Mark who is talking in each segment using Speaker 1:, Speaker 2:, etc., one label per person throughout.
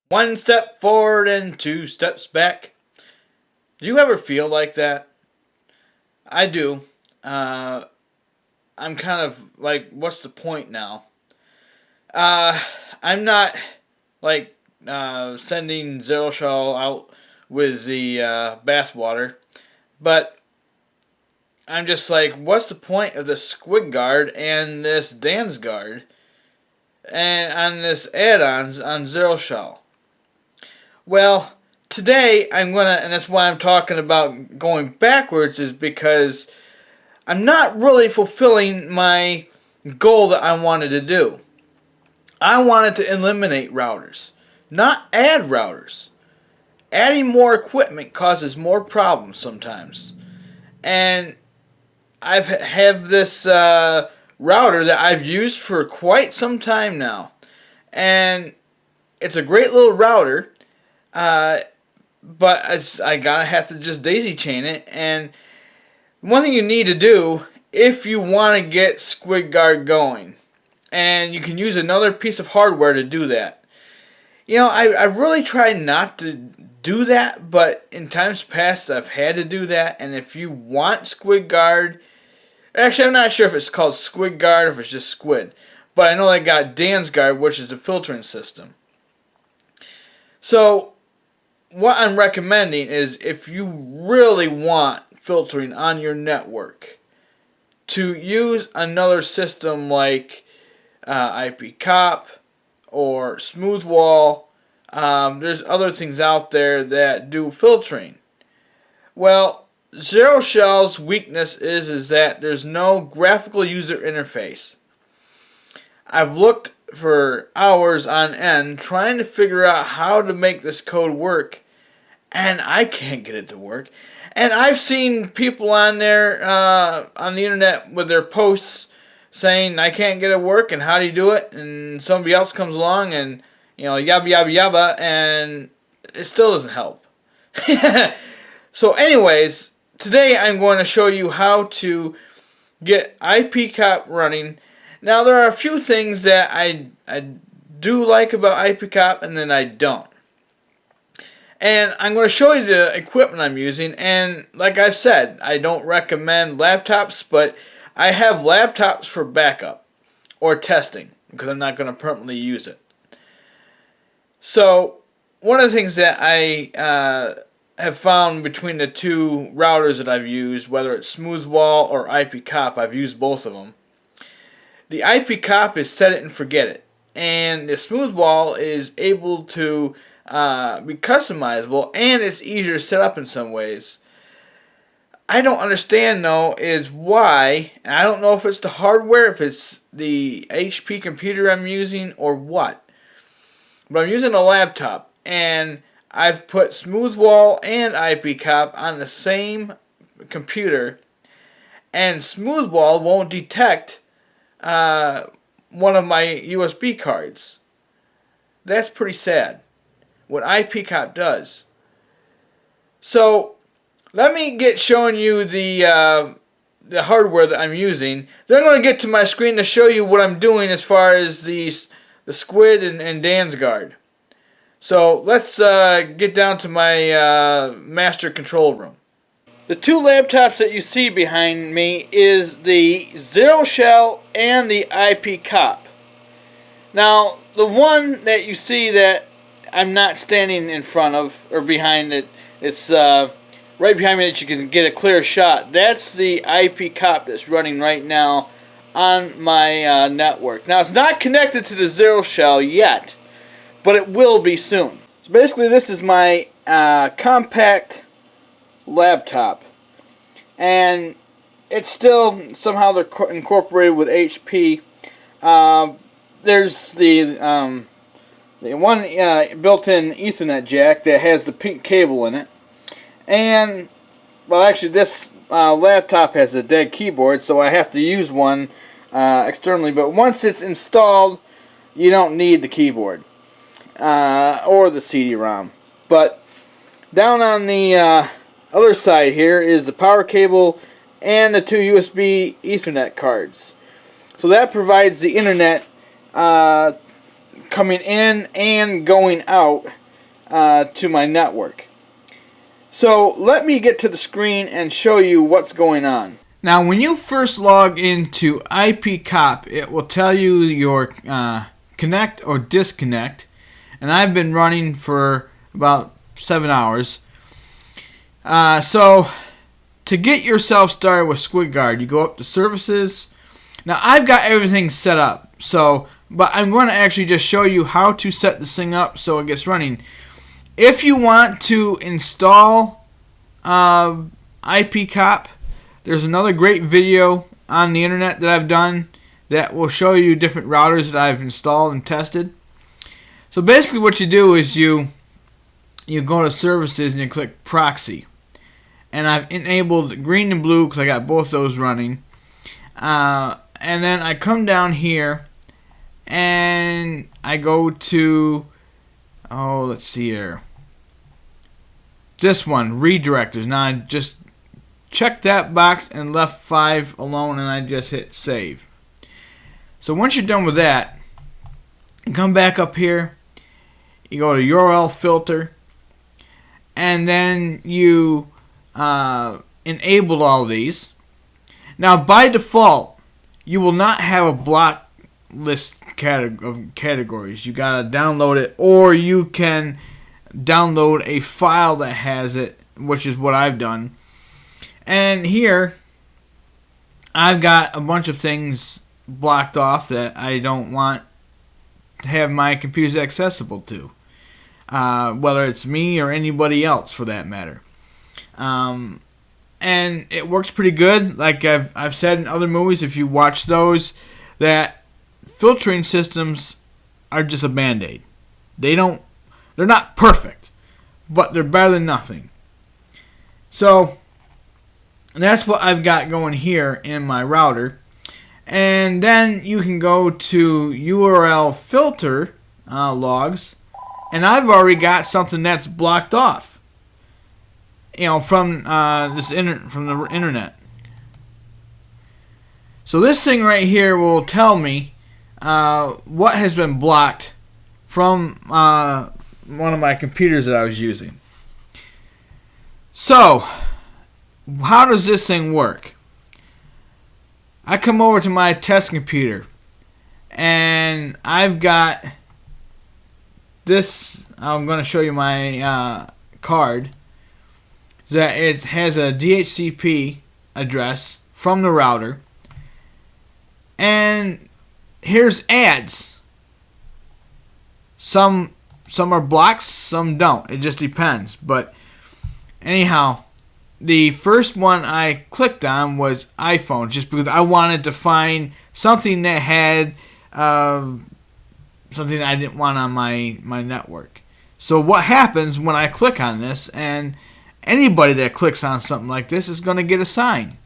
Speaker 1: One step forward and two steps back. Do you ever feel like that? I do. Uh, I'm kind of like, what's the point now? Uh, I'm not like sending Zeroshell out with the bathwater, but I'm just like, what's the point of this Squid Guard and this Dansguard and on this add-ons on Zeroshell? Well, today I'm gonna, and that's why I'm talking about going backwards, is because I'm not really fulfilling my goal that I wanted to do. I wanted to eliminate routers, not add routers. Adding more equipment causes more problems sometimes. And I have this router that I've used for quite some time now. And it's a great little router. But I gotta have to just daisy chain it. And one thing you need to do if you want to get Squid Guard going, and you can use another piece of hardware to do that. You know, I really try not to do that, but in times past I've had to do that. And if you want Squid Guard, actually I'm not sure if it's called Squid Guard or if it's just Squid, but I know they got Dansguard, which is the filtering system. So what I'm recommending is, if you really want filtering on your network, to use another system like IPcop or Smoothwall. There's other things out there that do filtering. Well, Zeroshell's weakness is that there's no graphical user interface. I've looked for hours on end trying to figure out how to make this code work, and I can't get it to work. And I've seen people on there on the internet with their posts saying, I can't get it to work, and how do you do it? And somebody else comes along and, you know, yabba yabba yabba, and it still doesn't help. So anyways, today I'm going to show you how to get IPcop running. Now, there are a few things that I do like about IPcop, and then I don't. And I'm going to show you the equipment I'm using. And like I've said, I don't recommend laptops, but I have laptops for backup or testing because I'm not going to permanently use it. So one of the things that I have found between the two routers that I've used, whether it's Smoothwall or IPcop, I've used both of them. The IPcop is set it and forget it. And the Smoothwall is able to be customizable, and it's easier to set up in some ways. I don't understand though is why, and I don't know if it's the hardware, if it's the HP computer I'm using or what, but I'm using a laptop and I've put Smoothwall and IPcop on the same computer, and Smoothwall won't detect one of my USB cards. That's pretty sad. What IPcop does. So let me get showing you the hardware that I'm using. Then I'm going to get to my screen to show you what I'm doing as far as the Squid and Dansguard. So let's get down to my master control room. The two laptops that you see behind me is the Zeroshell and the IPcop. Now, the one that you see that I'm not standing in front of or behind it, it's right behind me that you can get a clear shot. That's the IPcop that's running right now on my network. Now, it's not connected to the Zeroshell yet, but it will be soon. So basically, this is my compact laptop, and it's still somehow they're incorporated with HP. There's the one built-in Ethernet jack that has the pink cable in it, and well, actually this laptop has a dead keyboard, so I have to use one externally. But once it's installed, you don't need the keyboard or the CD-ROM. But down on the other side here is the power cable and the two USB Ethernet cards. So that provides the internet coming in and going out to my network. So let me get to the screen and show you what's going on. Now, when you first log into IPcop, it will tell you your connect or disconnect, and I've been running for about 7 hours. So to get yourself started with SquidGuard, you go up to Services. Now, I've got everything set up, but I'm going to actually just show you how to set this thing up so it gets running. If you want to install IPcop, there's another great video on the internet that I've done that will show you different routers that I've installed and tested. So basically what you do is you go to Services and you click Proxy. And I've enabled green and blue because I got both those running. And then I come down here and I go to, let's see here. This one, redirectors. Now I just check that box and left 5 alone, and I just hit save. So once you're done with that, you come back up here, you go to URL filter, and then you enable all these. Now by default, you will not have a block list of categories. You gotta download it, or you can download a file that has it, which is what I've done. And here I've got a bunch of things blocked off that I don't want to have my computers accessible to, whether it's me or anybody else for that matter. And it works pretty good. Like I've said in other movies, if you watch those, that filtering systems are just a band-aid. They're not perfect, but they're better than nothing. So that's what I've got going here in my router. And then you can go to URL filter logs, and I've already got something that's blocked off, from the internet. So this thing right here will tell me what has been blocked from one of my computers that I was using. So how does this thing work? I come over to my test computer, and I've got this. I'm going to show you my card. That it has a DHCP address from the router, and here's ads. Some are blocked, some don't. It just depends. But anyhow, the first one I clicked on was iPhone, just because I wanted to find something that had something I didn't want on my network. So what happens when I click on this, and anybody that clicks on something like this is going to get a sign.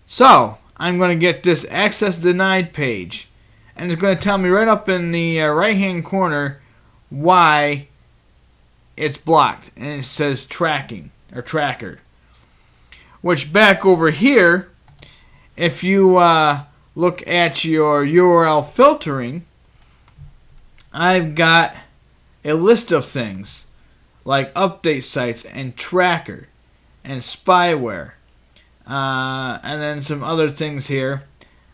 Speaker 1: So I'm going to get this access denied page, and it's going to tell me right up in the right hand corner why it's blocked, and it says tracking or tracker. Which back over here, if you look at your URL filtering, I've got a list of things like update sites and tracker and spyware, and then some other things here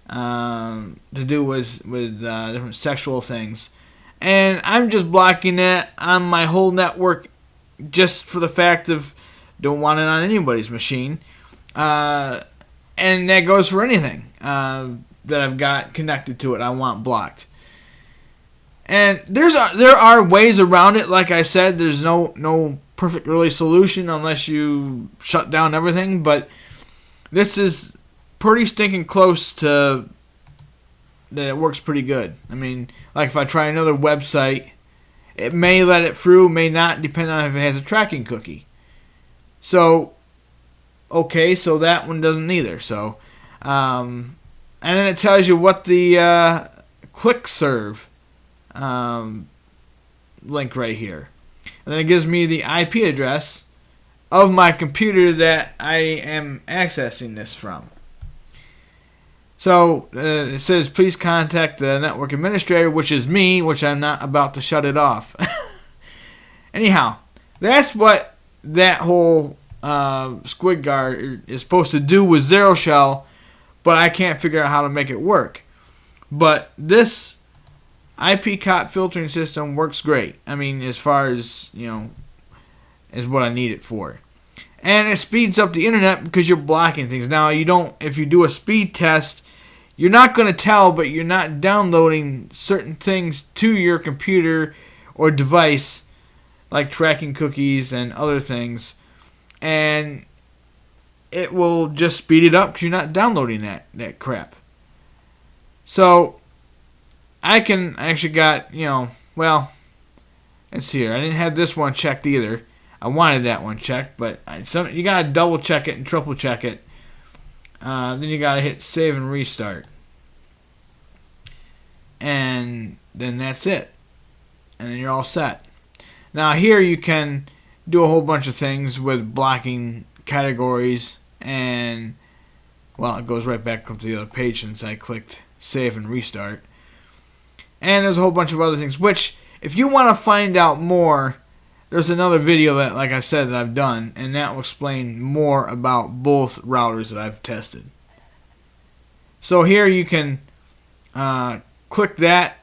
Speaker 1: to do with different sexual things. And I'm just blocking it on my whole network just for the fact of don't want it on anybody's machine. And that goes for anything that I've got connected to it I want blocked. And there are ways around it. Like I said, there's no perfect really solution unless you shut down everything. But this is pretty stinking close to that it works pretty good. I mean, like if I try another website, it may let it through, may not, depending on if it has a tracking cookie. So, okay, so that one doesn't either. So, and then it tells you what the click serve link right here. And then it gives me the IP address of my computer that I am accessing this from. So it says please contact the network administrator, which is me, which I'm not about to shut it off. Anyhow, that's what that whole squid guard is supposed to do with Zeroshell, but I can't figure out how to make it work. But this IPcop filtering system works great. I mean, as far as, is what I need it for. And it speeds up the internet because you're blocking things. Now, if you do a speed test, you're not going to tell, but you're not downloading certain things to your computer or device, like tracking cookies and other things. And it will just speed it up because you're not downloading that crap. So, I actually got, well, let's see here. I didn't have this one checked either. I wanted that one checked, but you got to double check it and triple check it. Then you got to hit save and restart. And then that's it. And then you're all set. Now here you can do a whole bunch of things with blocking categories, and well, it goes right back up to the other page since I clicked save and restart. And there's a whole bunch of other things, which if you want to find out more, there's another video that, like I said, that I've done, and that will explain more about both routers that I've tested. So here you can click that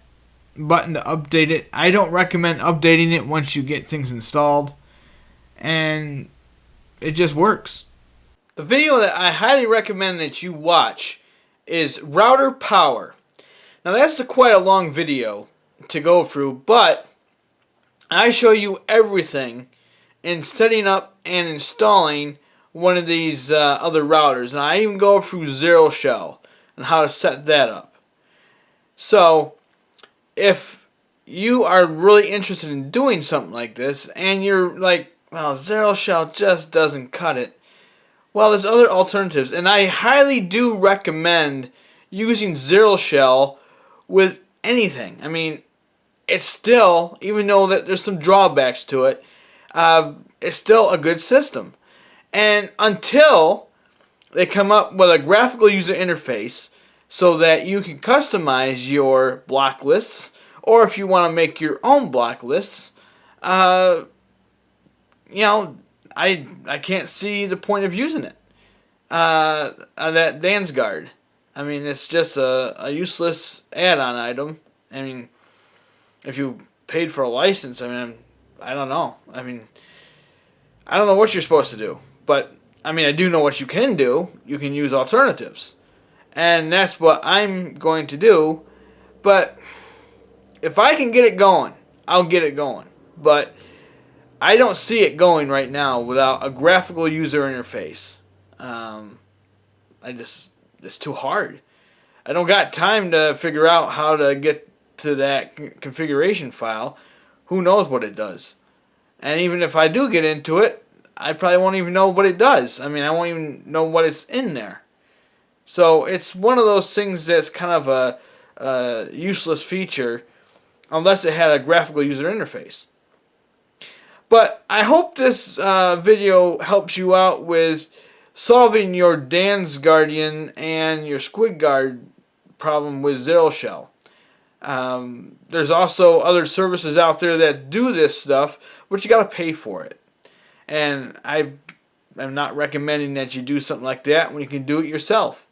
Speaker 1: button to update it. I don't recommend updating it once you get things installed, and it just works. The video that I highly recommend that you watch is router power. Now that's quite a long video to go through, but I show you everything in setting up and installing one of these other routers. And I even go through Zeroshell and how to set that up. So, if you are really interested in doing something like this, and you're like, well, Zeroshell just doesn't cut it, well, there's other alternatives. And I highly do recommend using Zeroshell with anything. I mean, it's still, even though that there's some drawbacks to it, it's still a good system. And until they come up with a graphical user interface so that you can customize your block lists, or if you want to make your own block lists, I can't see the point of using it. That Dansguard. I mean, it's just a useless add-on item. I mean, if you paid for a license, I mean, I don't know. I mean, I don't know what you're supposed to do. But, I mean, I do know what you can do. You can use alternatives. And that's what I'm going to do. But if I can get it going, I'll get it going. But I don't see it going right now without a graphical user interface. It's too hard. I don't got time to figure out how to get to that configuration file. Who knows what it does? And even if I do get into it, I probably won't even know what it does. I mean, I won't even know what is in there. So it's one of those things that's kind of a useless feature unless it had a graphical user interface. But I hope this video helps you out with solving your Dansguardian and your SquidGuard problem with Zeroshell. There's also other services out there that do this stuff, but you got to pay for it. And I'm not recommending that you do something like that when you can do it yourself.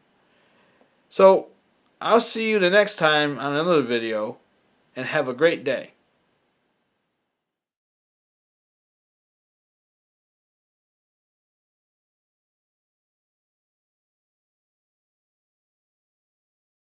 Speaker 1: So I'll see you the next time on another video, and have a great day.